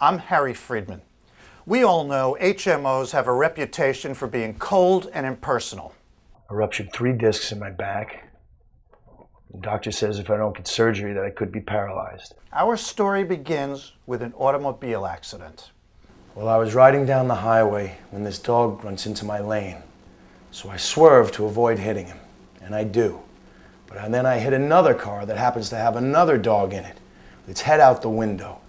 I'm Harry Freedman. We all know HMOs have a reputation for being cold and impersonal. I ruptured 3 discs in my back. The doctor says if I don't get surgery that I could be paralyzed. Our story begins with an automobile accident. Well, I was riding down the highway when this dog runs into my lane. So I swerved to avoid hitting him, and I do. But then I hit another car that happens to have another dog in it, with its head out the window.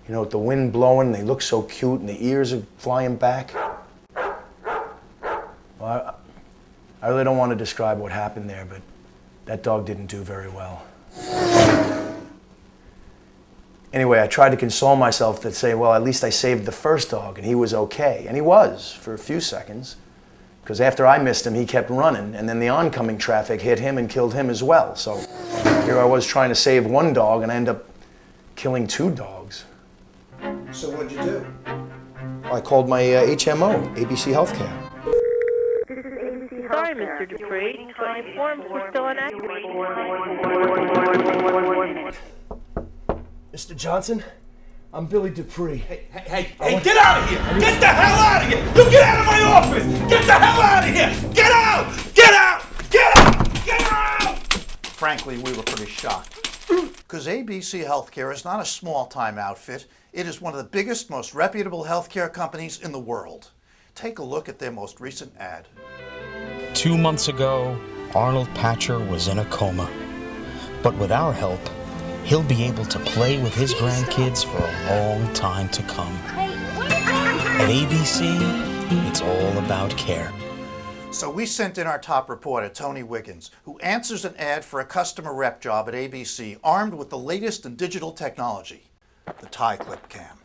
You know, with the wind blowing, they look so cute and the ears are flying back. Well, I really don't want to describe what happened there, but that dog didn't do very well. Anyway, I tried to console myself to say, well, at least I saved the first dog and he was okay. And he was for a few seconds, because after I missed him, he kept running, and then the oncoming traffic hit him and killed him as well. So here I was trying to save one dog and I end up killing 2 dogs. So what'd you do? I called my HMO, ABC Healthcare. Sorry, Mr. Dupree, but your forms were still inaccurate. Mr. Johnson, I'm Billy Dupree. Hey, get out of here! Get the hell out of here! You get out of my office! Get the hell out of here! Get out! Get out! Get out! Get out! Frankly, we were pretty shocked. Because ABC Healthcare is not a small-time outfit. It is one of the biggest, most reputable healthcare companies in the world. Take a look at their most recent ad. 2 months ago, Arnold Patcher was in a coma. But with our help, he'll be able to play with his grandkids for a long time to come. At ABC, it's all about care. So we sent in our top reporter, Tony Wiggins, who answers an ad for a customer rep job at ABC, armed with the latest in digital technology, the tie clip cam.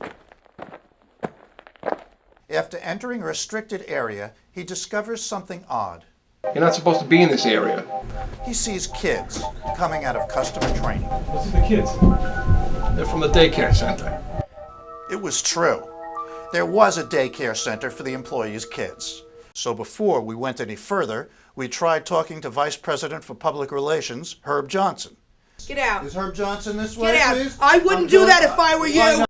After entering a restricted area, he discovers something odd. You're not supposed to be in this area. He sees kids coming out of customer training. Those are the kids. They're from the daycare center. It was true. There was a daycare center for the employees' kids. So before we went any further, we tried talking to Vice President for Public Relations, Herb Johnson. Get out. Is Herb Johnson this way, Get out. please? I wouldn't do that if I were you.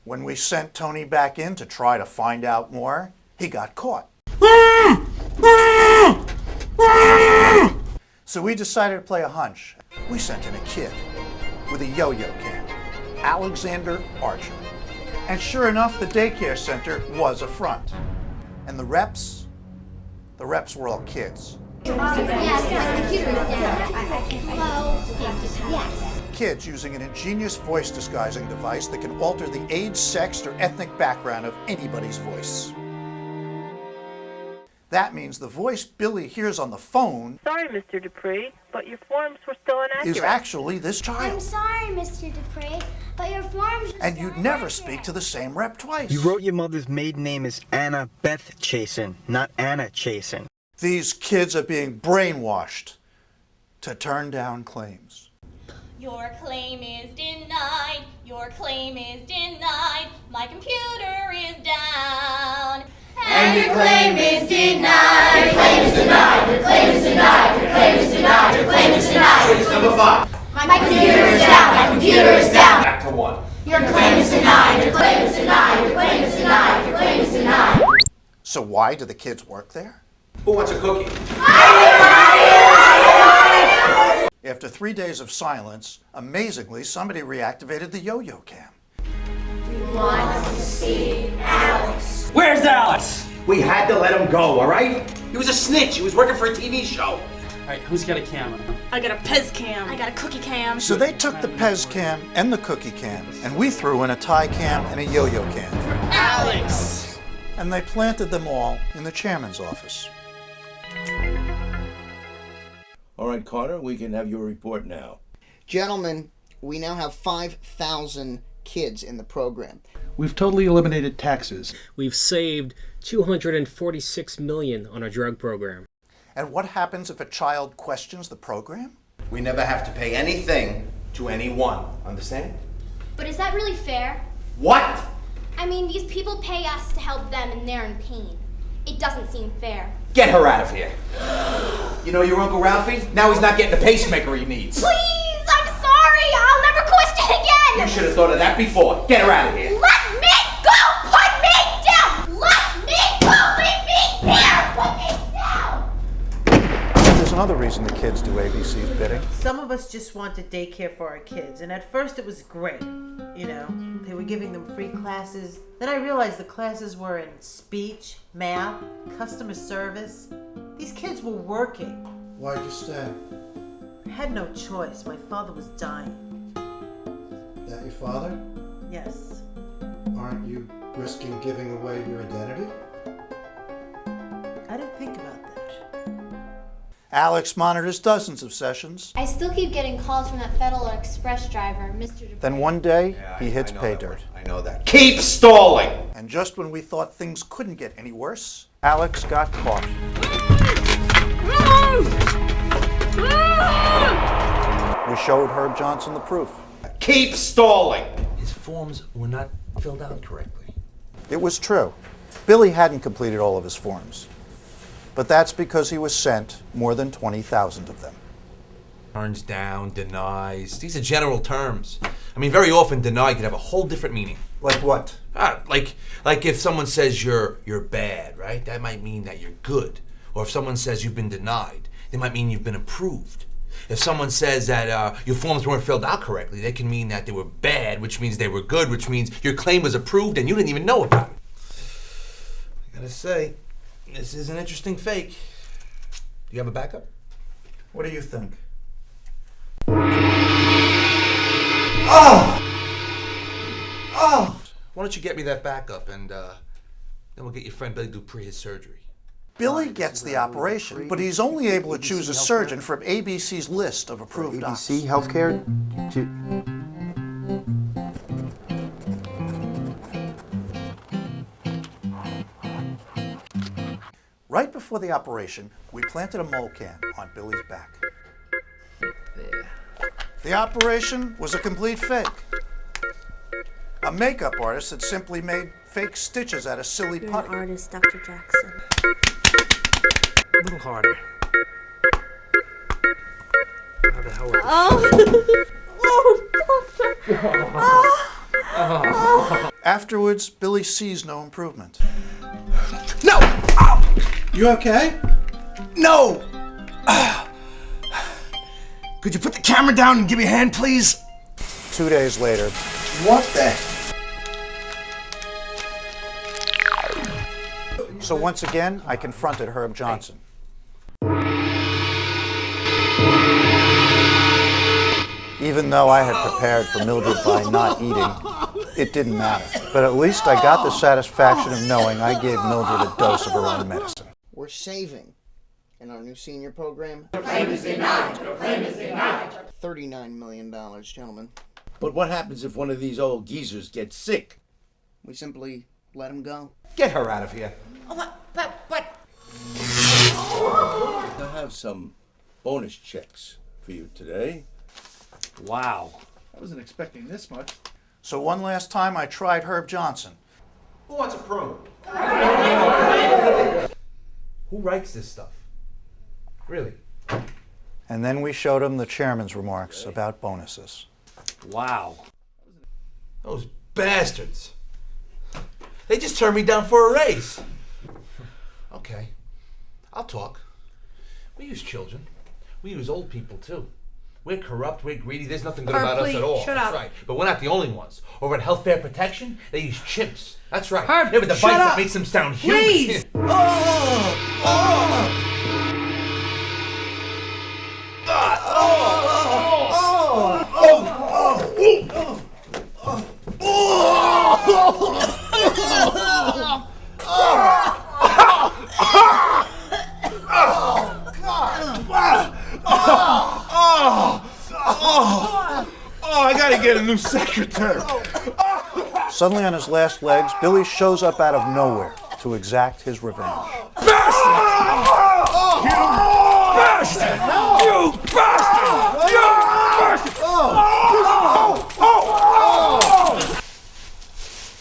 When we sent Tony back in to try to find out more, he got caught. So we decided to play a hunch. We sent in a kid with a yo-yo can, Alexander Archer. And sure enough, the daycare center was a front. And the reps were all kids. Kids using an ingenious voice disguising device that can alter the age, sex, or ethnic background of anybody's voice. That means the voice Billy hears on the phone Sorry, Mr. Dupree, but your forms were still inaccurate. is actually this I'm child. sorry, Mr. Dupree, but your forms are And still you'd never inaccurate. speak to the same rep twice. You wrote your mother's maiden name as Anna Beth Chasen, not Anna Chasen. These kids are being brainwashed to turn down claims. Your claim is denied. Your claim is denied. My computer is down. And your claim is denied. Your claim is denied. Your claim is denied. Your claim is denied. Your claim is denied. Case number 5. My computer is down. My computer is down. Back to 1. Your claim is denied. Your claim is denied. Your claim is denied. Your claim is denied. So why do the kids work there? Who wants a cookie? After 3 days of silence, amazingly, somebody reactivated the yo-yo cam. We want to see Alex. Where's Alice? We had to let him go, all right? He was a snitch. He was working for a TV show. All right, who's got a camera? I got a Pez cam. I got a cookie cam. So they took the Pez cam and the cookie cam, and we threw in a tie cam and a yo-yo cam. Alex! And they planted them all in the chairman's office. All right, Carter, we can have your report now. Gentlemen, we now have 5,000 kids in the program. We've totally eliminated taxes. We've saved $246 million on our drug program. And what happens if a child questions the program? We never have to pay anything to anyone. Understand? But is that really fair? What? I mean, these people pay us to help them and they're in pain. It doesn't seem fair. Get her out of here. You know your Uncle Ralphie? Now he's not getting the pacemaker he needs. Please, I'm sorry. I'll never question again. You should have thought of that before. Get her out of here. Let me go. Put me down. Let me go. Leave me here. Put me down. There's another reason the kids do ABC's bidding. Some of us just wanted daycare for our kids, and at first it was great. You know, they were giving them free classes. Then I realized the classes were in speech, math, customer service. These kids were working. Why'd you stay? I had no choice. My father was dying. That your father? Yes. Aren't you risking giving away your identity? I didn't think about that. Alex monitors dozens of sessions. I still keep getting calls from that Federal Express driver, Mr. Dupree. Then one day, he hits pay dirt. I know that. Keep stalling! And just when we thought things couldn't get any worse, Alex got caught. We showed Herb Johnson the proof. Keep stalling! His forms were not filled out correctly. It was true. Billy hadn't completed all of his forms. But that's because he was sent more than 20,000 of them. Turns down, denies. These are general terms. I mean, very often deny could have a whole different meaning. Like what? Like if someone says you're bad, right? That might mean that you're good. Or if someone says you've been denied, they might mean you've been approved. If someone says that your forms weren't filled out correctly, they can mean that they were bad, which means they were good, which means your claim was approved and you didn't even know about it. I gotta say, this is an interesting fake. Do you have a backup? What do you think? Oh! Why don't you get me that backup and then we'll get your friend Billy Dupree his surgery. Billy gets the operation, but he's only able to choose a surgeon from ABC's list of approved docs. ABC Healthcare? Right before the operation, we planted a mole can on Billy's back. There. The operation was a complete fake. A makeup artist had simply made fake stitches out of silly You're putty. an artist, Dr. Jackson. A little harder. How the hell Afterwards, Billy sees no improvement. No! You okay? No! Could you put the camera down and give me a hand, please? 2 days later, What the? so once again, I confronted Herb Johnson. Even though I had prepared for Mildred by not eating, it didn't matter. But at least I got the satisfaction of knowing I gave Mildred a dose of her own medicine. We're saving, in our new senior program, Your claim is denied. Your claim is denied. $39 million, gentlemen. But what happens if one of these old geezers gets sick? We simply let him go. Get her out of here. I have some bonus checks for you today. Wow. I wasn't expecting this much. So one last time I tried Herb Johnson. Who wants a prune? Who writes this stuff? Really? And then we showed him the chairman's remarks about bonuses. Wow. Those bastards. They just turned me down for a raise. Okay, I'll talk. We use children. We use old people too. We're corrupt, we're greedy, there's nothing good about us at all. Shut That's up. right. But we're not the only ones. Over at Health Fair Protection, they use chimps. That's right. Herb, they have a device shut that up. makes them sound human. Please. I gotta get a new secretary. Suddenly on his last legs, Billy shows up out of nowhere to exact his revenge. You bastard! You bastard! You bastard!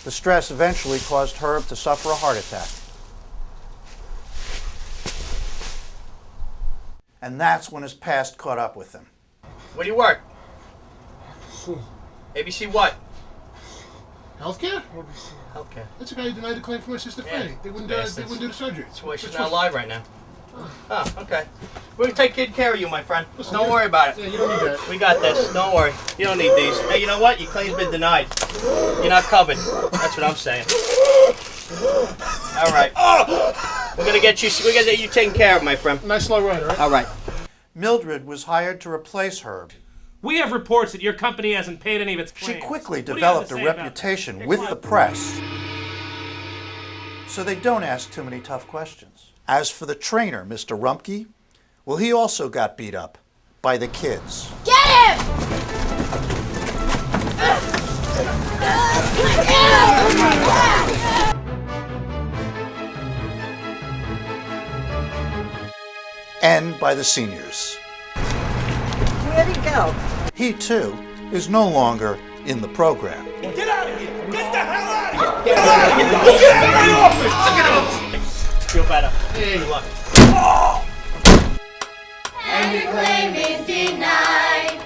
The stress eventually caused Herb to suffer a heart attack. And that's when his past caught up with him. Where do you work? ABC what? Healthcare? Healthcare. That's the guy who denied the claim for my sister Fanny. They wouldn't do the surgery. That's why she's not alive right now. Oh, okay. We're gonna take good care of you, my friend. Don't worry about it. Yeah, you don't need that. We got this. Don't worry. You don't need these. Hey, you know what? Your claim's been denied. You're not covered. That's what I'm saying. All right. We're gonna get you taken care of, my friend. Nice slow ride, all right? All right. Mildred was hired to replace Herb. We have reports that your company hasn't paid any of its claims. She quickly What do you developed have a to say about reputation that? with the press, so they don't ask too many tough questions. As for the trainer, Mr. Rumpke, well, he also got beat up by the kids. Get him! And by the seniors. Where'd he go? He, too, is no longer in the program. Get out of here! Get the hell out of here! Get out of here! Get out of my office! Get out! Feel better. Good luck. And your claim is denied.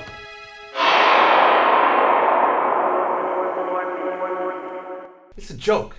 It's a joke.